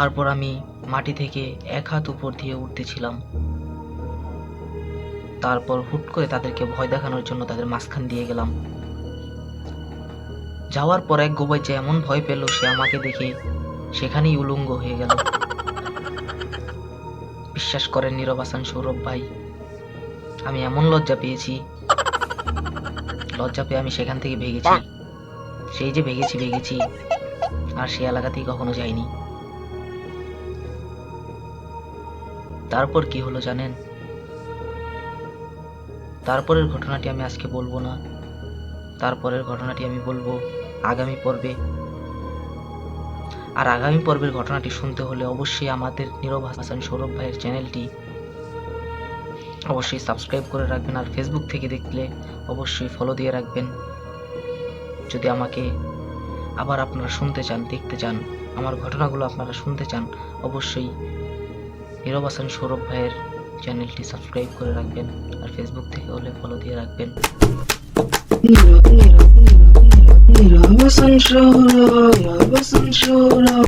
তারপর আমি মাটি থেকে 1 হাত উপর দিয়ে উঠতেছিলাম। তারপর হুট করে তাদেরকে ভয় দেখানোর জন্য তাদের মাঝখান দিয়ে গেলাম। যাওয়ার পর এক গোবাইচা এমন ভয় পেল, সে আমাকে দেখে সেখানেই উলঙ্গ হয়ে গেল। বিশ্বাস করেন নীরব হাসান সৌরভ ভাই, আমি এমন লজ্জা পেয়েছি, লজ্জা পেয়ে আমি সেখান থেকে ভেগেছি। সেই যে ভেগেছি, আর সে এলাকাতেই কখনো যাইনি। তারপর কি হলো জানেন? তারপরের ঘটনাটি আমি আজকে বলবো না, তারপরের ঘটনাটি আমি বলবো আগামী পর্বে। আর আগামী পর্বের ঘটনাটি শুনতে হলে অবশ্যই আমাদের নীরব হাসান সৌরভ ভাইয়ের চ্যানেলটি অবশ্যই সাবস্ক্রাইব করে রাখবেন, আর ফেসবুক থেকে দেখলে অবশ্যই ফলো দিয়ে রাখবেন। যদি আমাকে আবার আপনারা শুনতে চান, দেখতে চান, আমার ঘটনাগুলো আপনারা শুনতে চান, অবশ্যই নীরব হাসান সৌরভ ভাইয়ের চ্যানেলটি সাবস্ক্রাইব করে রাখবেন, আর ফেসবুক থেকে হলে ফলো দিয়ে রাখবেন। নীরব হাসান সৌরভ